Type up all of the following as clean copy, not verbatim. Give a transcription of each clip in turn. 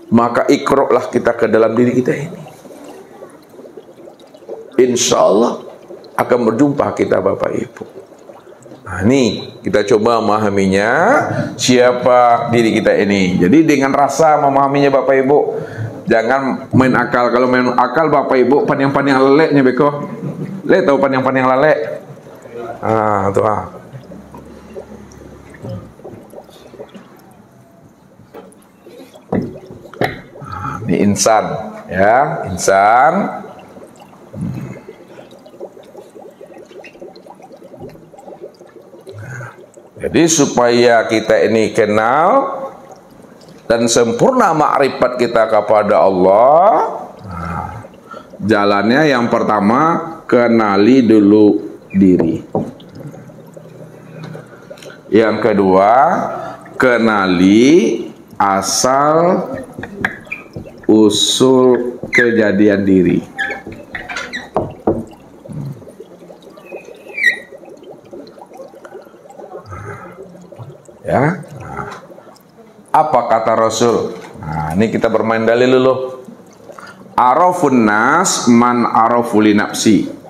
maka ikroklah kita ke dalam diri kita ini. Insya Allah akan berjumpa kita Bapak Ibu. Nah, ini kita coba memahaminya, siapa diri kita ini. Jadi dengan rasa memahaminya Bapak Ibu, jangan main akal. Kalau main akal Bapak Ibu pandang-pandang leleknya beko. Le tahu pandang-pandang lelek? Ah, tuh ah. Ini insan, ya, insan. Jadi supaya kita ini kenal dan sempurna makrifat kita kepada Allah, jalannya yang pertama kenali dulu diri. Yang kedua, kenali asal usul kejadian diri. Ya, apa kata Rasul? Nah, ini kita bermain dalil dulu. Arafun nas man arafu li nafsi.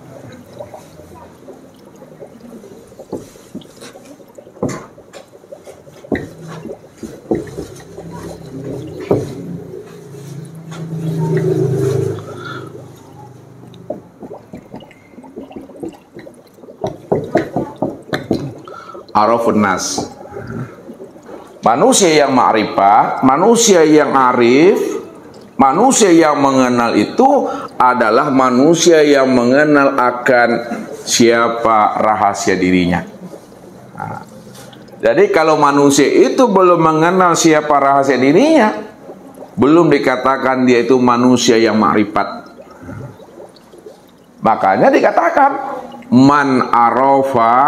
Arafun nas, manusia yang ma'rifah, manusia yang arif, manusia yang mengenal itu adalah manusia yang mengenal akan siapa rahasia dirinya. Nah, jadi kalau manusia itu belum mengenal siapa rahasia dirinya, belum dikatakan dia itu manusia yang ma'rifat. Makanya dikatakan man arafa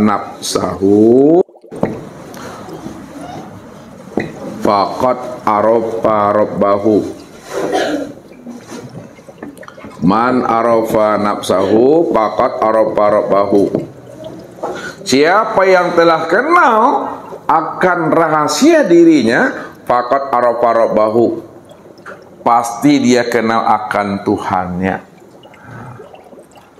nafsahu faqad arafa rabbahu. Man arafa nafsahu faqad arafa rabbahu. Siapa yang telah kenal akan rahasia dirinya, faqad arafa rabbahu, pasti dia kenal akan Tuhannya.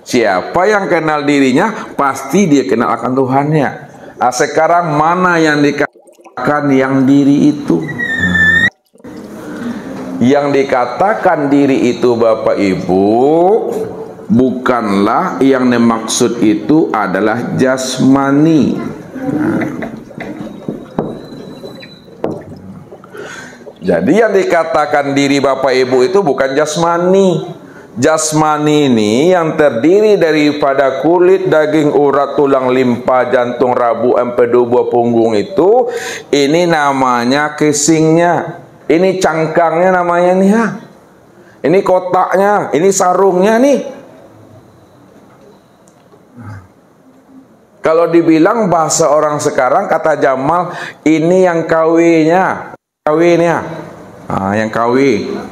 Siapa yang kenal dirinya, pasti dia kenal akan Tuhannya. Nah, sekarang mana yang dikatakan yang diri itu? Yang dikatakan diri itu Bapak Ibu, bukanlah yang dimaksud itu adalah jasmani. Jadi yang dikatakan diri Bapak Ibu itu bukan jasmani. Jasmani ini yang terdiri daripada kulit, daging, urat, tulang, limpa, jantung, rabu, empedu, buah punggung itu, ini namanya casingnya, ini cangkangnya namanya nih ya, ini kotaknya, ini sarungnya nih. Kalau dibilang bahasa orang sekarang, kata Jamal, ini yang kawinnya, yang kawin.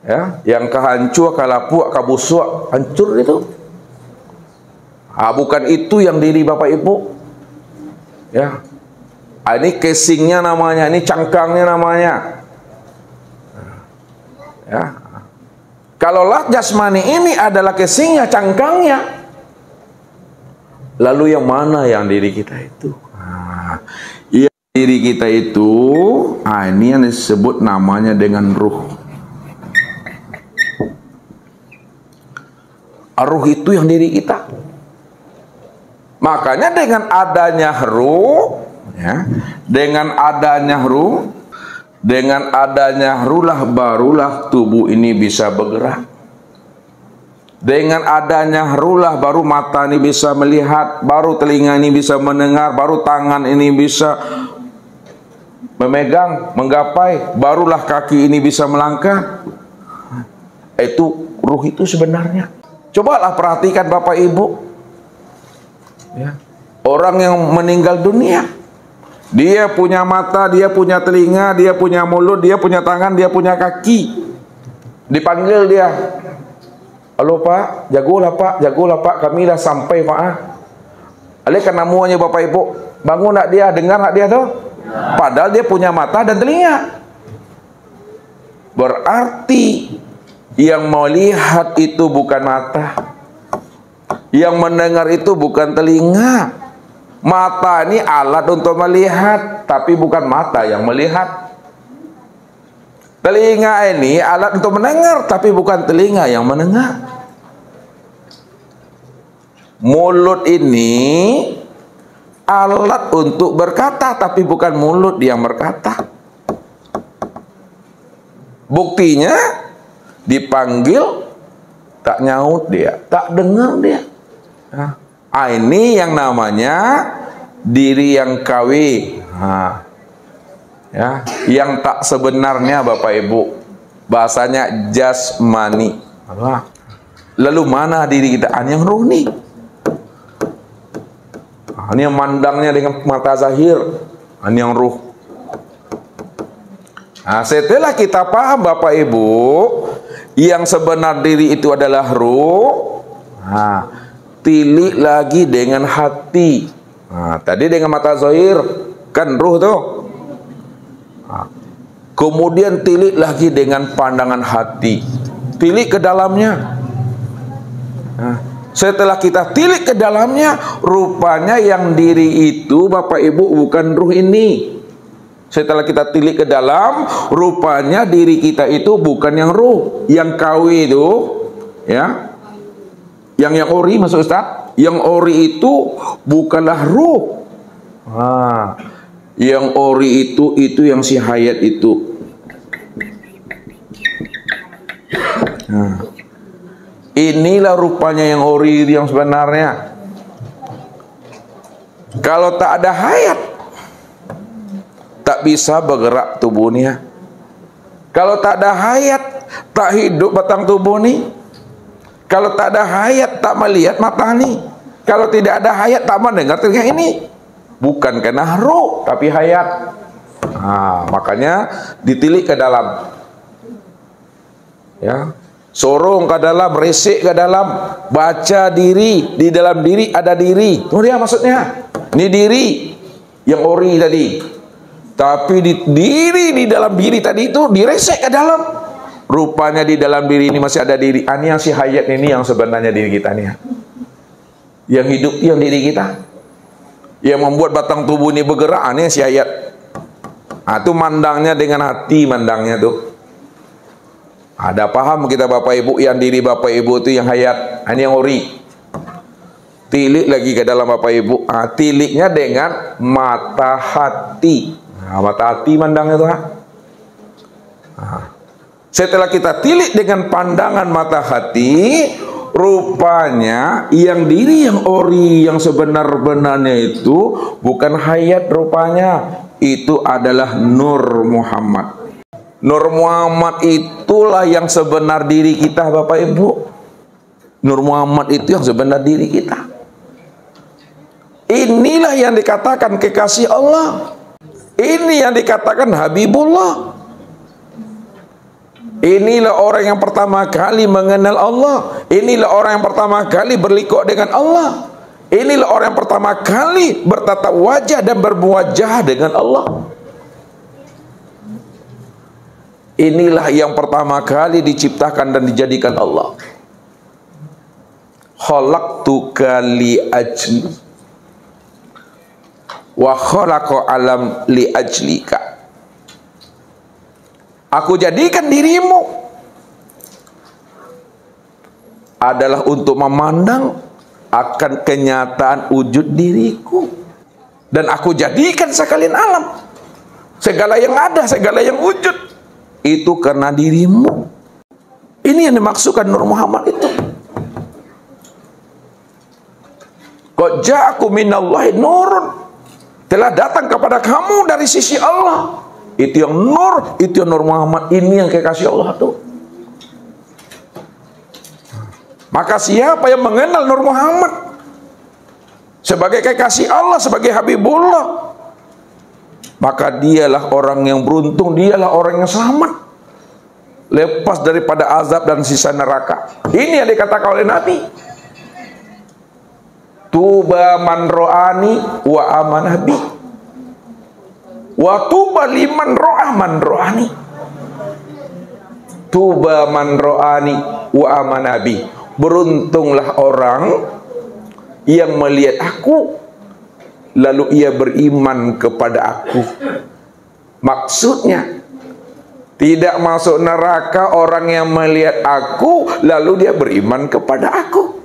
Ya, yang kehancur, kalapuk, kabusuk, hancur itu. Bukan itu yang diri Bapak Ibu. Ya, ini casingnya namanya, ini cangkangnya namanya. Ya, kalaulah jasmani ini adalah casingnya, cangkangnya, lalu yang mana yang diri kita itu? Yang diri kita itu, ini yang disebut namanya dengan ruh. Ruh itu yang diri kita. Makanya dengan adanya ruh, ya, dengan adanya ruh lah barulah tubuh ini bisa bergerak. Dengan adanya ruh lah baru mata ini bisa melihat, baru telinga ini bisa mendengar, baru tangan ini bisa memegang, menggapai, barulah kaki ini bisa melangkah. Itu ruh itu sebenarnya. Cobalah perhatikan Bapak Ibu, ya, orang yang meninggal dunia, dia punya mata, dia punya telinga, dia punya mulut, dia punya tangan, dia punya kaki. Dipanggil dia, halo Pak, jagolah Pak, kami dah sampai Pak. Oleh karena muanya Bapak Ibu, bangun nak dia, dengar nak dia tuh? Padahal dia punya mata dan telinga. Berarti yang melihat itu bukan mata, yang mendengar itu bukan telinga. Mata ini alat untuk melihat, tapi bukan mata yang melihat. Telinga ini alat untuk mendengar, tapi bukan telinga yang mendengar. Mulut ini alat untuk berkata, tapi bukan mulut yang berkata. Buktinya dipanggil tak nyaut dia, tak dengar dia. Ini yang namanya diri yang kawi. Ya, yang tak sebenarnya Bapak Ibu, bahasanya jasmani. Lalu mana diri kita? Yang ruh nih. Ini yang mandangnya dengan mata zahir, ini yang ruh. Nah, setelah kita paham Bapak Ibu, yang sebenar diri itu adalah ruh. Tilik lagi dengan hati. Tadi dengan mata zahir kan ruh tuh. Kemudian tilik lagi dengan pandangan hati, tilik ke dalamnya. Setelah kita tilik ke dalamnya, rupanya yang diri itu Bapak Ibu bukan ruh ini. Setelah kita tilik ke dalam, rupanya diri kita itu bukan yang ruh, yang kawi itu, ya, yang ori maksud Ustaz. Yang ori itu bukanlah ruh. Yang ori itu yang si hayat itu. Inilah rupanya yang ori yang sebenarnya. Kalau tak ada hayat, tak bisa bergerak tubuhnya. Kalau tak ada hayat, tak hidup batang tubuh ni. Kalau tak ada hayat, tak melihat mata ni. Kalau tidak ada hayat, tak mendengar telinga ini. Bukan karena ruh, tapi hayat. Makanya ditilik ke dalam. Ya, sorong ke dalam, resik ke dalam, baca diri, di dalam diri ada diri. Itu dia maksudnya. Ini diri yang ori tadi. Tapi diri di dalam diri tadi itu diresek ke dalam. Rupanya di dalam diri ini masih ada diri. Ini yang si hayat ini yang sebenarnya diri kita nih. Yang hidup yang diri kita. Yang membuat batang tubuh ini bergerak, ini si hayat. Itu mandangnya dengan hati, mandangnya tuh. Ada paham kita Bapak Ibu, yang diri Bapak Ibu itu yang hayat, ini yang ori. Tilik lagi ke dalam Bapak Ibu. Tiliknya dengan mata hati. Mata hati mandangnya tuh. Setelah kita tilik dengan pandangan mata hati, rupanya yang diri yang ori yang sebenar-benarnya itu bukan hayat, rupanya itu adalah Nur Muhammad. Nur Muhammad itulah yang sebenar diri kita Bapak Ibu. Nur Muhammad itu yang sebenar diri kita. Inilah yang dikatakan kekasih Allah. Ini yang dikatakan Habibullah. Inilah orang yang pertama kali mengenal Allah. Inilah orang yang pertama kali berlikuk dengan Allah. Inilah orang yang pertama kali bertatap wajah dan bermuwajah dengan Allah. Inilah yang pertama kali diciptakan dan dijadikan Allah. Khalaqtuka li ajli wa khalaqa alam li ajlika. Aku jadikan dirimu adalah untuk memandang akan kenyataan wujud diriku. Dan aku jadikan sekalian alam. Segala yang ada, segala yang wujud, itu karena dirimu. Ini yang dimaksudkan Nur Muhammad itu. Qad ja'akum minallahi nurun. Telah datang kepada kamu dari sisi Allah. Itu yang nur, itu yang Nur Muhammad. Ini yang kekasih Allah tuh. Maka siapa yang mengenal Nur Muhammad sebagai kekasih Allah, sebagai Habibullah, maka dialah orang yang beruntung, dialah orang yang selamat, lepas daripada azab dan sisa neraka. Ini yang dikatakan oleh Nabi. Tuba man ro'ani wa amanah bi. Wa tuba liman ro'ah man ro'ani. Tuba man ro'ani wa amanah bi. Beruntunglah orang yang melihat aku lalu ia beriman kepada aku. Maksudnya tidak masuk neraka orang yang melihat aku lalu dia beriman kepada aku.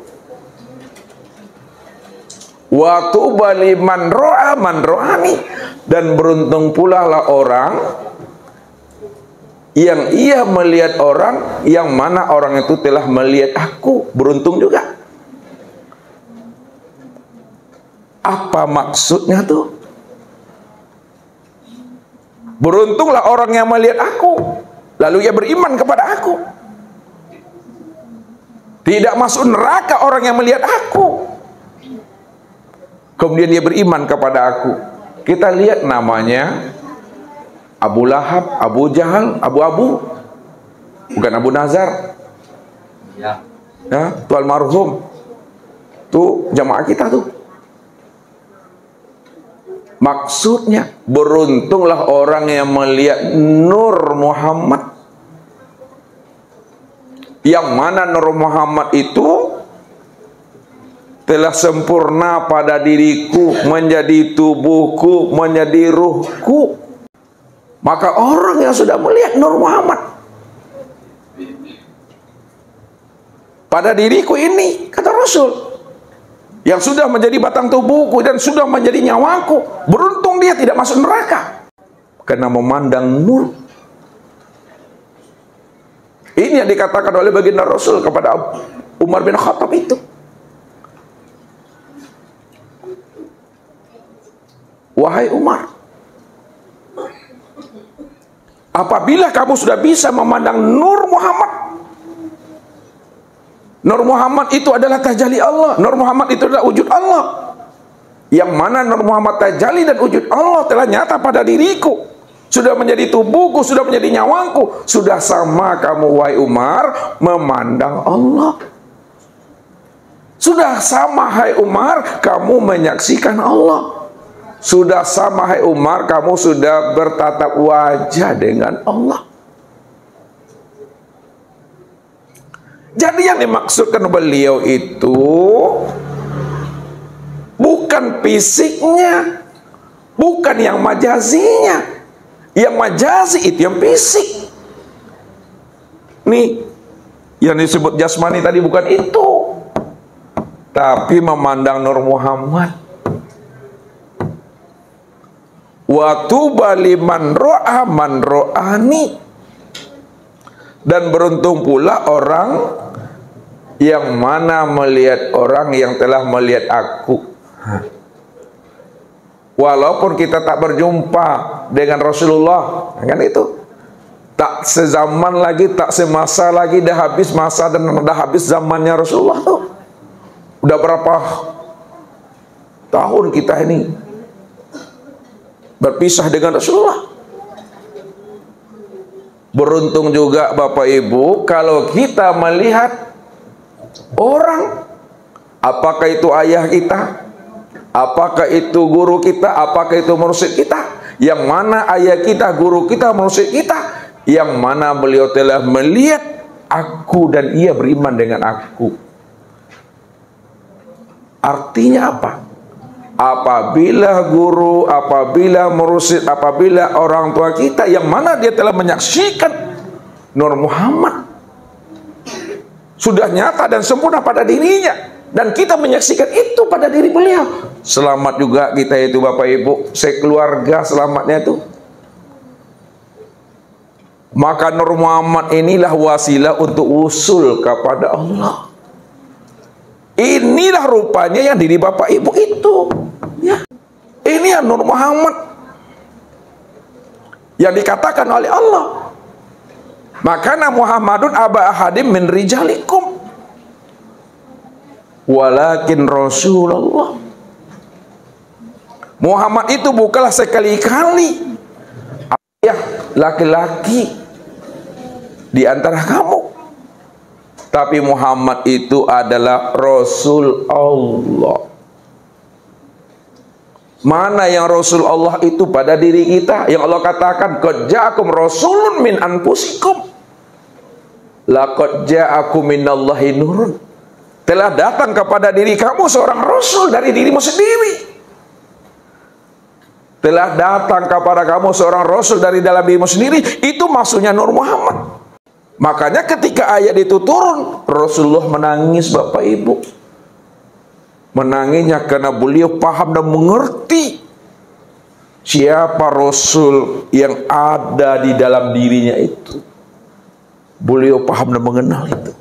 Wa tuba liman ro'a man ro'ani. Dan beruntung pula lah orang yang ia melihat orang yang mana orang itu telah melihat aku. Beruntung juga. Apa maksudnya tuh? Beruntunglah orang yang melihat aku lalu ia beriman kepada aku. Tidak masuk neraka orang yang melihat aku kemudian dia beriman kepada aku. Kita lihat namanya Abu Lahab, Abu Jahal, Abu bukan Abu Nazar ya, Tuan Marhum tuh jamaah kita tuh. Maksudnya beruntunglah orang yang melihat Nur Muhammad, yang mana Nur Muhammad itu telah sempurna pada diriku, menjadi tubuhku, menjadi ruhku. Maka orang yang sudah melihat Nur Muhammad pada diriku ini, kata Rasul, yang sudah menjadi batang tubuhku dan sudah menjadi nyawaku, beruntung dia tidak masuk neraka karena memandang nur. Ini yang dikatakan oleh baginda Rasul kepada Umar bin Khattab itu. Wahai Umar, apabila kamu sudah bisa memandang Nur Muhammad, Nur Muhammad itu adalah tajalli Allah, Nur Muhammad itu adalah wujud Allah, yang mana Nur Muhammad tajalli dan wujud Allah telah nyata pada diriku, sudah menjadi tubuhku, sudah menjadi nyawaku. Sudah sama kamu wahai Umar memandang Allah. Sudah sama hai Umar kamu menyaksikan Allah. Sudah sama hai Umar kamu sudah bertatap wajah dengan Allah. Jadi yang dimaksudkan beliau itu bukan fisiknya, bukan yang majazinya. Yang majazi itu yang fisik. Nih, yang disebut jasmani tadi bukan itu, tapi memandang Nur Muhammad. Wa tuba liman ro'a man ro'ani. Dan beruntung pula orang yang mana melihat orang yang telah melihat aku. Walaupun kita tak berjumpa dengan Rasulullah, kan itu, tak sezaman lagi, tak semasa lagi, dah habis masa dan dah habis zamannya Rasulullah tuh. Udah berapa tahun kita ini berpisah dengan Rasulullah. Beruntung juga Bapak Ibu kalau kita melihat orang, apakah itu ayah kita, apakah itu guru kita, apakah itu mursyid kita, yang mana ayah kita, guru kita, mursyid kita, yang mana beliau telah melihat aku dan ia beriman dengan aku. Artinya apa? Apabila guru, apabila mursyid, apabila orang tua kita yang mana dia telah menyaksikan Nur Muhammad sudah nyata dan sempurna pada dirinya, dan kita menyaksikan itu pada diri beliau, selamat juga kita itu Bapak Ibu, sekeluarga selamatnya itu. Maka Nur Muhammad inilah wasilah untuk usul kepada Allah. Inilah rupanya yang diri Bapak Ibu itu, ya. Ini yang Nur Muhammad yang dikatakan oleh Allah. Makana Muhammadun aba ahadim min rijalikum walakin Rasulullah. Muhammad itu bukanlah sekali-kali ayah laki-laki di antara kamu, tapi Muhammad itu adalah Rasul Allah. Mana yang Rasul Allah itu pada diri kita? Yang Allah katakan, qad ja'akum rasulun min anfusikum. Laqad ja'akum minallahi nurun. Telah datang kepada diri kamu seorang rasul dari dirimu sendiri. Telah datang kepada kamu seorang rasul dari dalam dirimu sendiri. Itu maksudnya Nur Muhammad. Makanya ketika ayat itu turun, Rasulullah menangis, Bapak Ibu. Menangisnya karena beliau paham dan mengerti siapa Rasul yang ada di dalam dirinya itu. Beliau paham dan mengenal itu.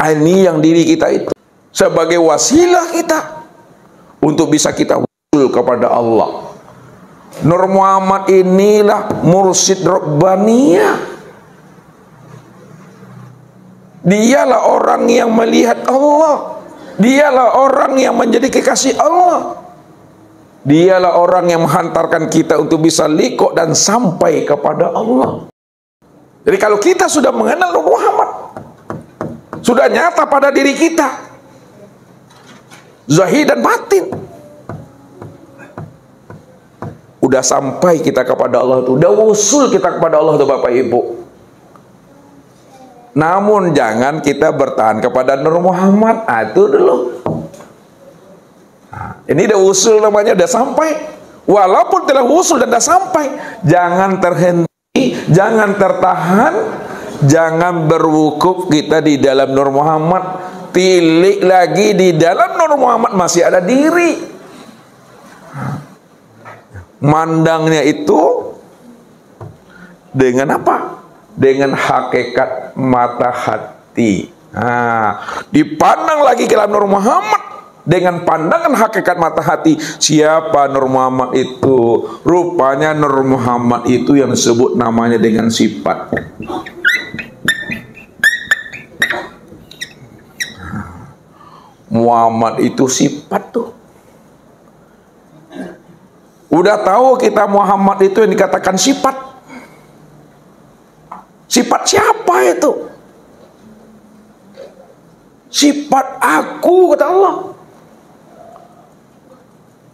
Ini yang diri kita itu sebagai wasilah kita untuk bisa kita wusul kepada Allah. Nur Muhammad inilah mursyid Rabbaniyah. Dialah orang yang melihat Allah. Dialah orang yang menjadi kekasih Allah. Dialah orang yang menghantarkan kita untuk bisa liqo dan sampai kepada Allah. Jadi kalau kita sudah mengenal Nur Muhammad, sudah nyata pada diri kita, zahir dan batin, udah sampai kita kepada Allah itu, udah usul kita kepada Allah itu, Bapak Ibu. Namun jangan kita bertahan kepada Nur Muhammad. Itu dulu. Ini udah usul namanya, udah sampai. Walaupun telah usul dan udah sampai, jangan terhenti, jangan tertahan, jangan berwukuf kita di dalam Nur Muhammad. Tilik lagi di dalam Nur Muhammad masih ada diri. Mandangnya itu dengan apa? Dengan hakikat mata hati. Dipandang lagi ke dalam Nur Muhammad dengan pandangan hakikat mata hati. Siapa Nur Muhammad itu? Rupanya Nur Muhammad itu yang disebut namanya dengan sifat. Muhammad itu sifat tuh. Udah tahu kita Muhammad itu yang dikatakan sifat. Sifat siapa itu? Sifat aku, kata Allah.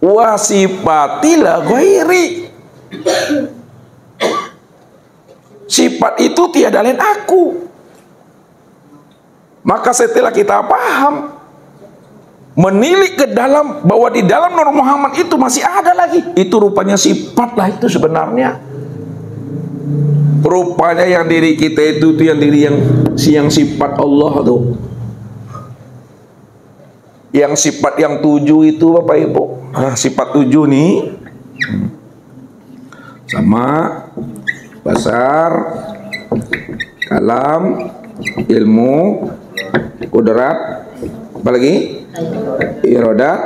Wa sifatilah ghairi. Sifat itu tiada lain aku. Maka setelah kita paham, menilik ke dalam bahwa di dalam Nur Muhammad itu masih ada lagi, itu rupanya sifat lah itu sebenarnya. Rupanya yang diri kita itu yang diri yang sifat Allah tuh. Yang sifat yang 7 itu, Bapak Ibu. Sifat 7 nih. Sama basar, kalam, ilmu, kudrat, apa lagi? Iradat,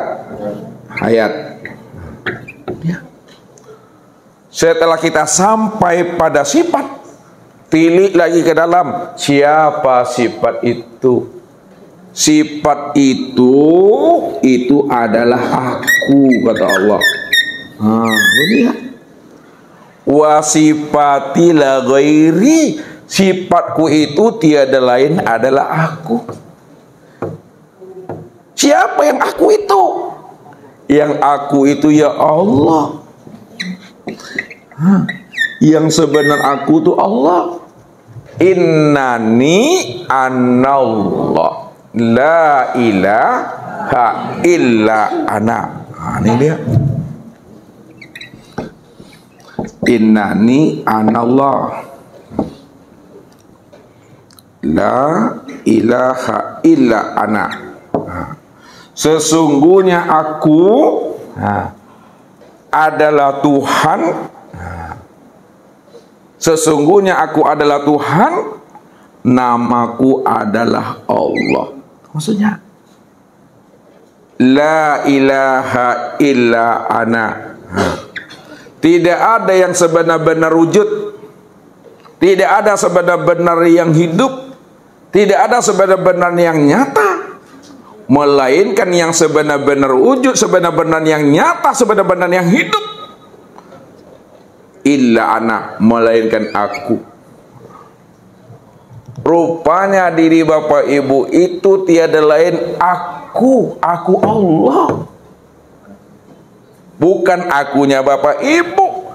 hayat. Ya. Setelah kita sampai pada sifat, tilik lagi ke dalam siapa sifat itu. Sifat itu adalah aku, kata Allah. Lihat. Wa sifati la ghairi, sifatku itu tiada lain adalah aku. Siapa yang aku itu? Yang aku itu ya Allah. Yang sebenar aku itu Allah. Innani anallah, la ilaha illa ana. Ini dia. Innani anallah, la ilaha illa ana. Sesungguhnya aku adalah Tuhan. Sesungguhnya aku adalah Tuhan, namaku adalah Allah. Maksudnya la ilaha illa ana. Tidak ada yang sebenar-benar wujud, tidak ada sebenar-benar yang hidup, tidak ada sebenar-benar yang nyata, melainkan yang sebenar-benar wujud, sebenar-benar yang nyata, sebenar-benar yang hidup. Illa ana, melainkan aku. Rupanya diri Bapak Ibu itu tiada lain aku. aku Allah. Bukan akunya bapak ibu.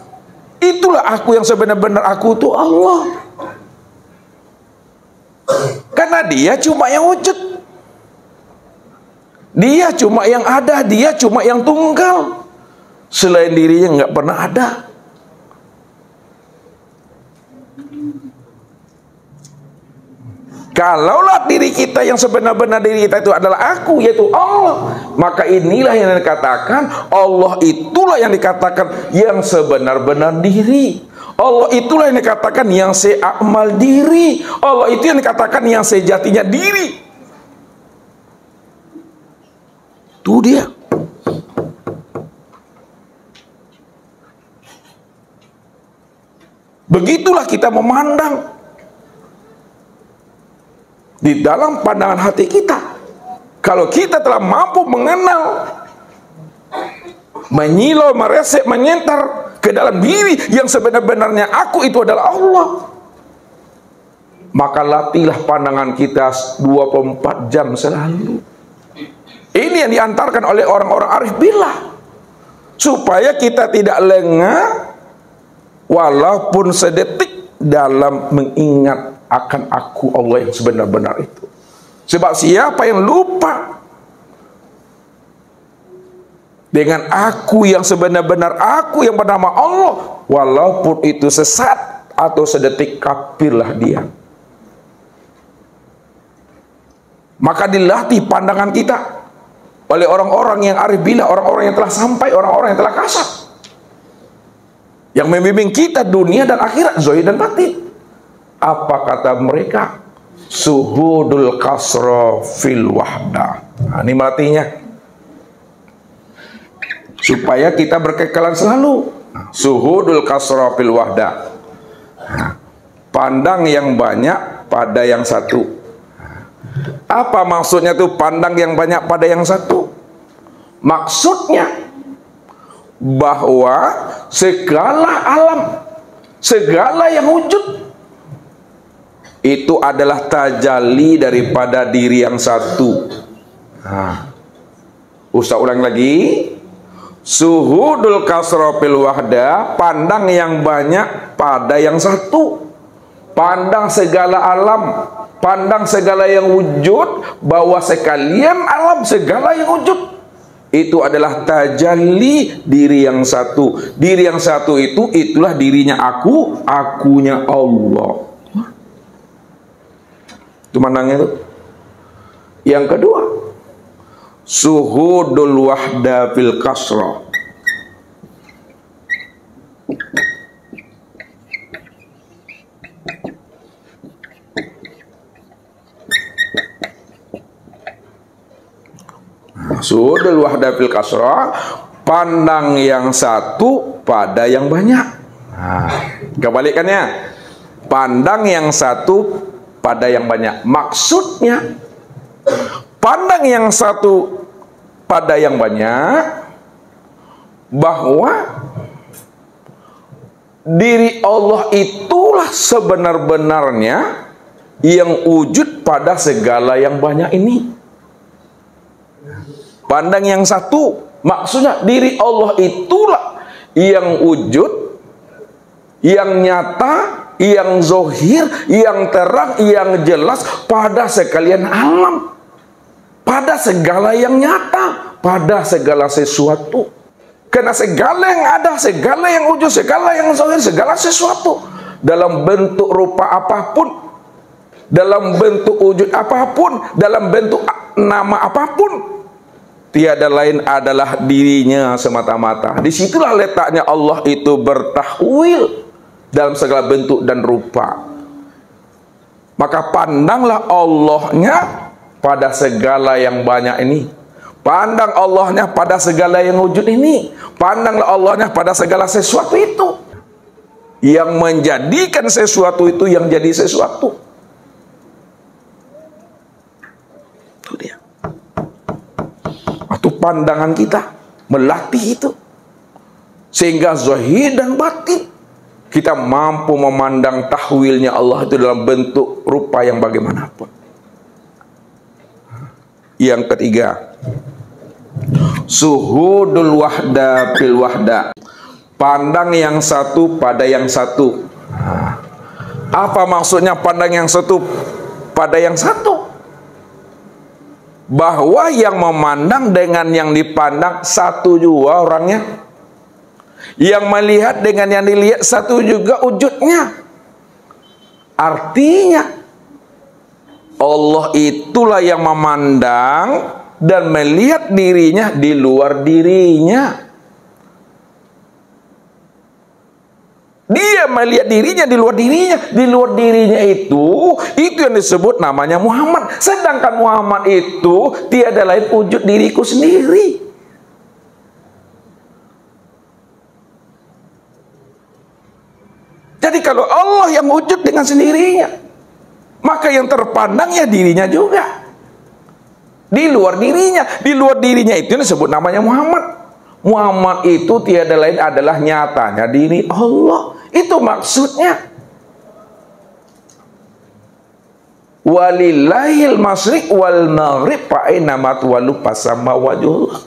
Itulah aku yang sebenar-benar aku itu Allah. Karena dia cuma yang wujud. Dia cuma yang ada, dia cuma yang tunggal. Selain dirinya nggak pernah ada. Kalaulah diri kita yang sebenar-benar diri kita itu adalah aku, yaitu Allah, maka inilah yang dikatakan Allah itulah yang dikatakan yang sebenar-benar diri. Allah itulah yang dikatakan yang seakmal diri. Allah itu yang dikatakan yang sejatinya diri. Itu dia. Begitulah kita memandang. Di dalam pandangan hati kita, kalau kita telah mampu mengenal, menyilau, meresep, menyentar ke dalam diri yang sebenar-benarnya aku itu adalah Allah, maka latihlah pandangan kita 24 jam selalu. Ini yang diantarkan oleh orang-orang arif billah, supaya kita tidak lengah walaupun sedetik dalam mengingat akan aku Allah yang sebenar-benar itu. Sebab siapa yang lupa dengan aku yang sebenar-benar aku yang bernama Allah, walaupun itu sesat atau sedetik, kafirlah dia. Maka dilatih pandangan kita oleh orang-orang yang arif billah, orang-orang yang telah sampai, orang-orang yang telah kasat, yang membimbing kita dunia dan akhirat, zahir dan batin. Apa kata mereka? Suhudul kasra fil wahda. Nah, ini matinya. Supaya kita berkekalan selalu. Suhudul kasra fil wahda. Pandang yang banyak pada yang satu. Apa maksudnya tuh pandang yang banyak pada yang satu? Maksudnya bahwa segala alam, segala yang wujud itu adalah tajalli daripada diri yang satu. Ustaz ulang lagi. Suhudul kasra fil wahda, pandang yang banyak pada yang satu. Pandang segala alam, pandang segala yang wujud, bahwa sekalian alam, segala yang wujud itu adalah tajalli diri yang satu. Diri yang satu itu, itulah dirinya aku, akunya Allah. Itu mandangnya itu. Yang kedua, suhudul wahda fil kasra. Suhudul wahda fil kasra, pandang yang satu pada yang banyak. Kebalikannya, pandang yang satu pada yang banyak. Maksudnya, pandang yang satu pada yang banyak, bahwa diri Allah itulah sebenar-benarnya yang wujud pada segala yang banyak ini. Pandang yang satu, maksudnya diri Allah itulah yang wujud, yang nyata, yang zohir, yang terang, yang jelas pada sekalian alam, pada segala yang nyata, pada segala sesuatu. Karena segala yang ada, segala yang wujud, segala yang zohir, segala sesuatu, dalam bentuk rupa apapun, dalam bentuk wujud apapun, dalam bentuk nama apapun, tiada lain adalah dirinya semata-mata. Disitulah letaknya Allah itu bertahwil dalam segala bentuk dan rupa. Maka pandanglah Allahnya pada segala yang banyak ini. Pandang Allahnya pada segala yang wujud ini. Pandanglah Allahnya pada segala sesuatu itu, yang menjadikan sesuatu itu yang jadi sesuatu. Itu dia. Atau pandangan kita melatih itu, sehingga zahir dan batin kita mampu memandang tahwilnya Allah itu dalam bentuk rupa yang bagaimanapun. Yang ketiga, Suhudul wahda fil wahda. Pandang yang satu pada yang satu. Apa maksudnya pandang yang satu pada yang satu? Bahwa yang memandang dengan yang dipandang satu juga orangnya. Yang melihat dengan yang dilihat satu juga wujudnya. Artinya Allah itulah yang memandang dan melihat dirinya di luar dirinya. Dia melihat dirinya di luar dirinya. Di luar dirinya itu yang disebut namanya Muhammad. Sedangkan Muhammad itu tiada lain wujud diriku sendiri. Jadi kalau Allah yang wujud dengan sendirinya, maka yang terpandang ya dirinya juga. Di luar dirinya itu disebut namanya Muhammad. Muhammad itu tiada lain adalah nyatanya diri Allah. Itu maksudnya. Walillahil masyriq wal maghrib fa aina ma tuwallu fasamma wajhullah.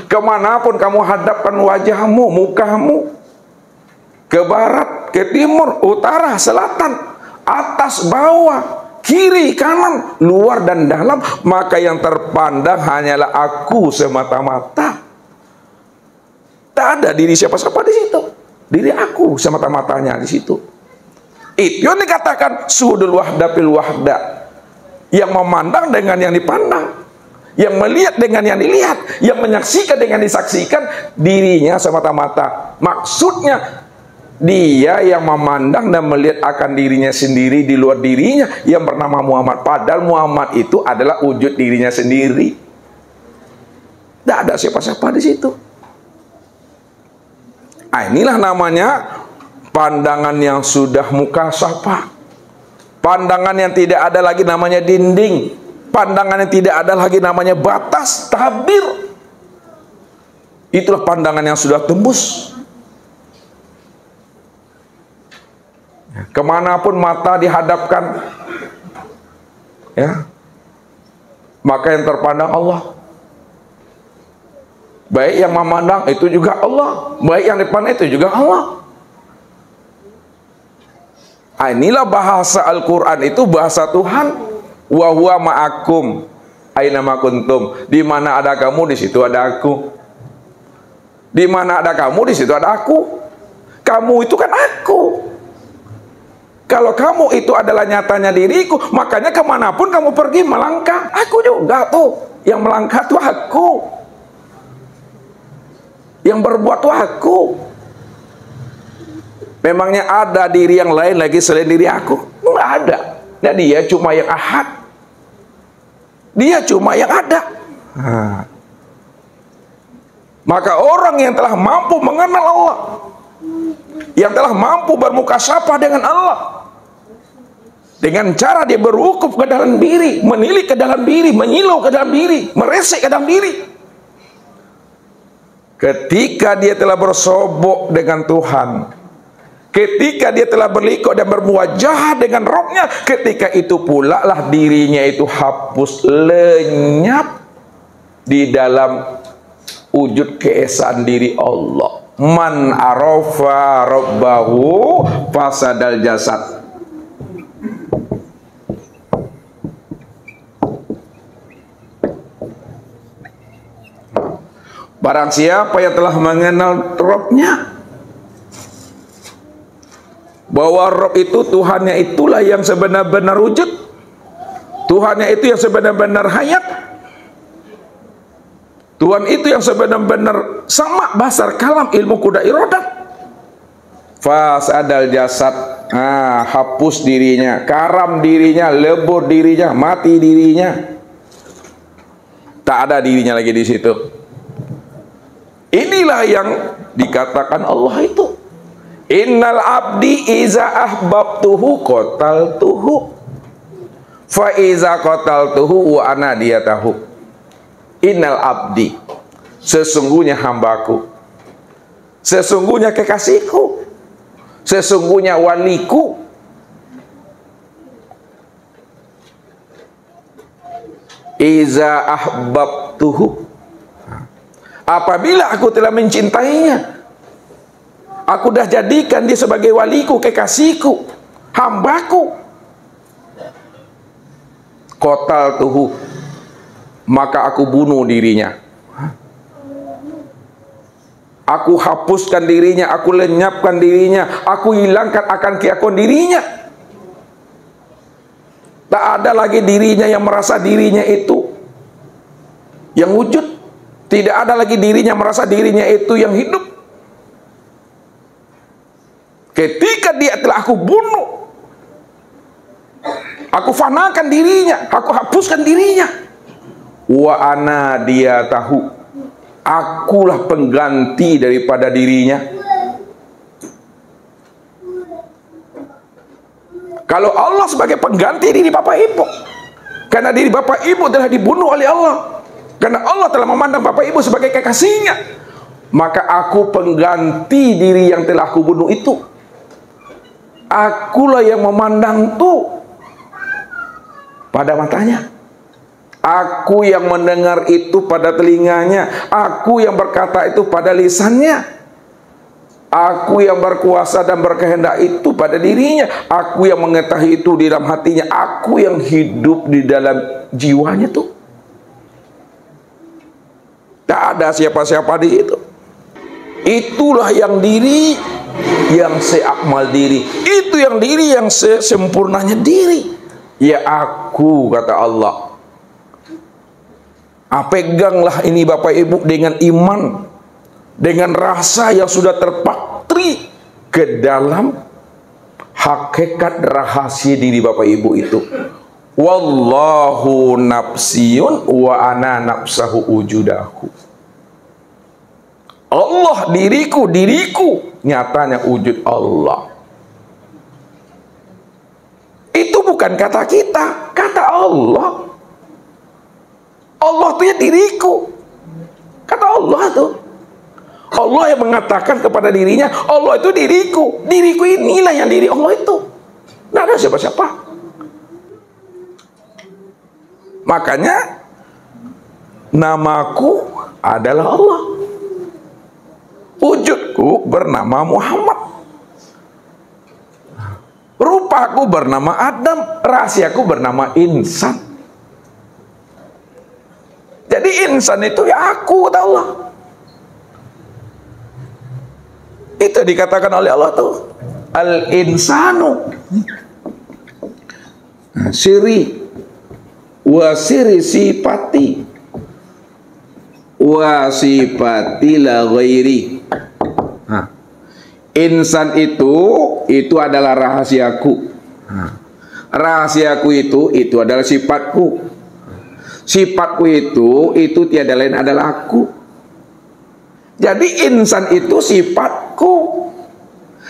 Kemanapun kamu hadapkan wajahmu, mukamu, ke barat, ke timur, utara, selatan, atas, bawah, kiri, kanan, luar dan dalam, maka yang terpandang hanyalah aku semata-mata. Tak ada diri siapa-siapa di situ. Diri aku semata-matanya di situ. Itu yang dikatakan suhudul wahda fil wahda. Yang memandang dengan yang dipandang, yang melihat dengan yang dilihat, yang menyaksikan dengan disaksikan, dirinya semata-mata. Maksudnya dia yang memandang dan melihat akan dirinya sendiri di luar dirinya yang bernama Muhammad. Padahal Muhammad itu adalah wujud dirinya sendiri. Tidak ada siapa-siapa di situ. Inilah namanya pandangan yang sudah mukasyafah. Pandangan yang tidak ada lagi namanya dinding. Pandangan yang tidak ada lagi namanya batas, tabir. Itulah pandangan yang sudah tembus. Kemanapun mata dihadapkan, ya, maka yang terpandang Allah. Baik yang memandang itu juga Allah, baik yang dipandang itu juga Allah. Inilah bahasa Al-Quran, itu bahasa Tuhan. Wa huwa ma'akum aina ma kuntum. Di mana ada kamu, di situ ada aku. Di mana ada kamu, di situ ada aku. Kamu itu kan aku. Kalau kamu itu adalah nyatanya diriku, makanya kemanapun kamu pergi melangkah, aku juga tuh. Yang melangkah tuh aku. Yang berbuat tuh aku. Memangnya ada diri yang lain lagi selain diri aku? Enggak ada. Nah, dia cuma yang ahad. Dia cuma yang ada. Maka orang yang telah mampu mengenal Allah, yang telah mampu bermukasyafah dengan Allah, dengan cara dia berwukuf ke dalam diri, menilik ke dalam diri, menyilau ke dalam diri, meresek ke dalam diri. Ketika dia telah bersobok dengan Tuhan, ketika dia telah berlikuk dan bermuwajahah dengan Rabb-Nya, ketika itu pula lah dirinya itu hapus, lenyap di dalam wujud keesaan diri Allah. Man arafa rabbahu fasadal jasad. Barang siapa yang telah mengenal Rabb-Nya, bahwa Rabb itu Tuhannya itulah yang sebenar-benar wujud, Tuhannya itu yang sebenar-benar hayat, Tuhan itu yang sebenar-benar sama, basar, kalam, ilmu, kuda, iradat. Fasadal jasad, hapus dirinya, karam dirinya, lebur dirinya, mati dirinya. Tak ada dirinya lagi di situ. Inilah yang dikatakan Allah itu. Innal abdi iza ahbabtuhu qataltuhu fa iza qataltuhu wa ana diyatahu. Innal abdi, sesungguhnya hambaku, sesungguhnya kekasihku, sesungguhnya waliku, iza ahbab ahabbtuhu. Apabila aku telah mencintainya, aku dah jadikan dia sebagai waliku, kekasihku, hambaku. Qataltuhu, maka aku bunuh dirinya. Aku hapuskan dirinya, aku lenyapkan dirinya, aku hilangkan akan keakuan dirinya. Tak ada lagi dirinya yang merasa dirinya itu yang wujud. Tidak ada lagi dirinya merasa dirinya itu yang hidup. Ketika dia telah aku bunuh, aku fanakan dirinya, aku hapuskan dirinya. Wa ana dia tahu, akulah pengganti daripada dirinya. Kalau Allah sebagai pengganti diri Bapak Ibu, karena diri Bapak Ibu telah dibunuh oleh Allah, karena Allah telah memandang Bapak Ibu sebagai kekasihnya, maka aku pengganti diri yang telah aku bunuh itu. Akulah yang memandang itu pada matanya, aku yang mendengar itu pada telinganya, aku yang berkata itu pada lisannya, aku yang berkuasa dan berkehendak itu pada dirinya, aku yang mengetahui itu di dalam hatinya, aku yang hidup di dalam jiwanya tuh. Tak ada siapa-siapa di itu. Itulah yang diri yang seakmal diri, itu yang diri yang sempurnanya diri. Ya aku, kata Allah. Peganglah ini Bapak Ibu dengan iman, dengan rasa yang sudah terpatri ke dalam hakikat rahasia diri Bapak Ibu itu. Wallahu nafsiyun wa ana nafsahu wujudahu. Allah diriku, diriku nyatanya wujud Allah. Itu bukan kata kita, kata Allah. Allah itu ya diriku, kata Allah tuh. Allah yang mengatakan kepada dirinya, Allah itu diriku, diriku inilah yang diri Allah itu. Tidak ada siapa-siapa. Makanya namaku adalah Allah, wujudku bernama Muhammad, rupaku bernama Adam, rahasiaku bernama insan. Jadi insan itu ya aku, kata Allah. Itu dikatakan oleh Allah tuh, al-insanu siri wa siri sifati wa sifati la ghairi. Insan itu adalah rahasiaku. Rahasiaku itu adalah sifatku. Sifatku itu tiada lain adalah aku. Jadi insan itu sifatku.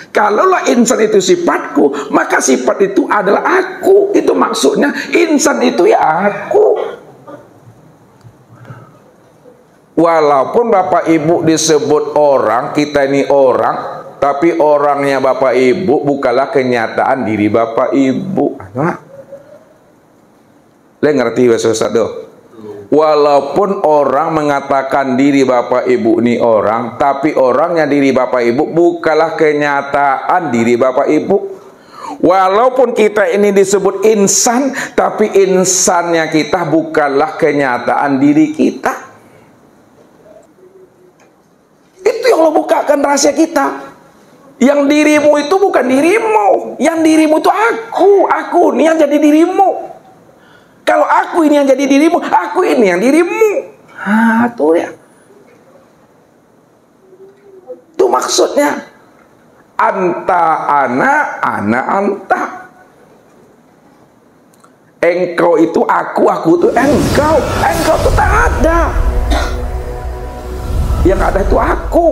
Kalaulah insan itu sifatku, maka sifat itu adalah aku. Itu maksudnya insan itu ya aku. Walaupun Bapak Ibu disebut orang, kita ini orang, tapi orangnya Bapak Ibu bukanlah kenyataan diri Bapak Ibu. Le ngerti bahasa Ustaz tuh? Walaupun orang mengatakan diri Bapak Ibu ini orang, tapi orangnya diri Bapak Ibu bukanlah kenyataan diri Bapak Ibu. Walaupun kita ini disebut insan, tapi insannya kita bukanlah kenyataan diri kita. Itu yang Allah bukakan rahasia kita. Yang dirimu itu bukan dirimu, yang dirimu itu aku ini yang jadi dirimu. Kalau aku ini yang jadi dirimu, aku ini yang dirimu. Tuh ya. Itu maksudnya. Anta ana anta. Engkau itu aku itu engkau. Engkau itu tak ada. Yang ada itu aku.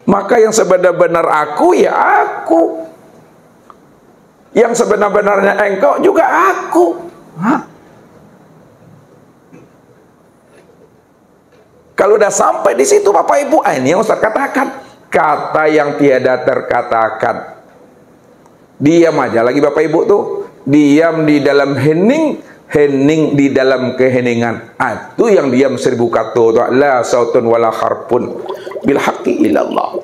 Maka yang sebenar-benar aku ya aku. Yang sebenar-benarnya engkau juga aku. Kalau udah sampai di situ Bapak Ibu, ini yang Ustaz katakan, kata yang tiada terkatakan. Diam aja lagi Bapak Ibu tuh, diam di dalam hening, hening di dalam keheningan. Itu yang diam 1000 kata tu, la sautun wala harpun bil haqqi ilallah.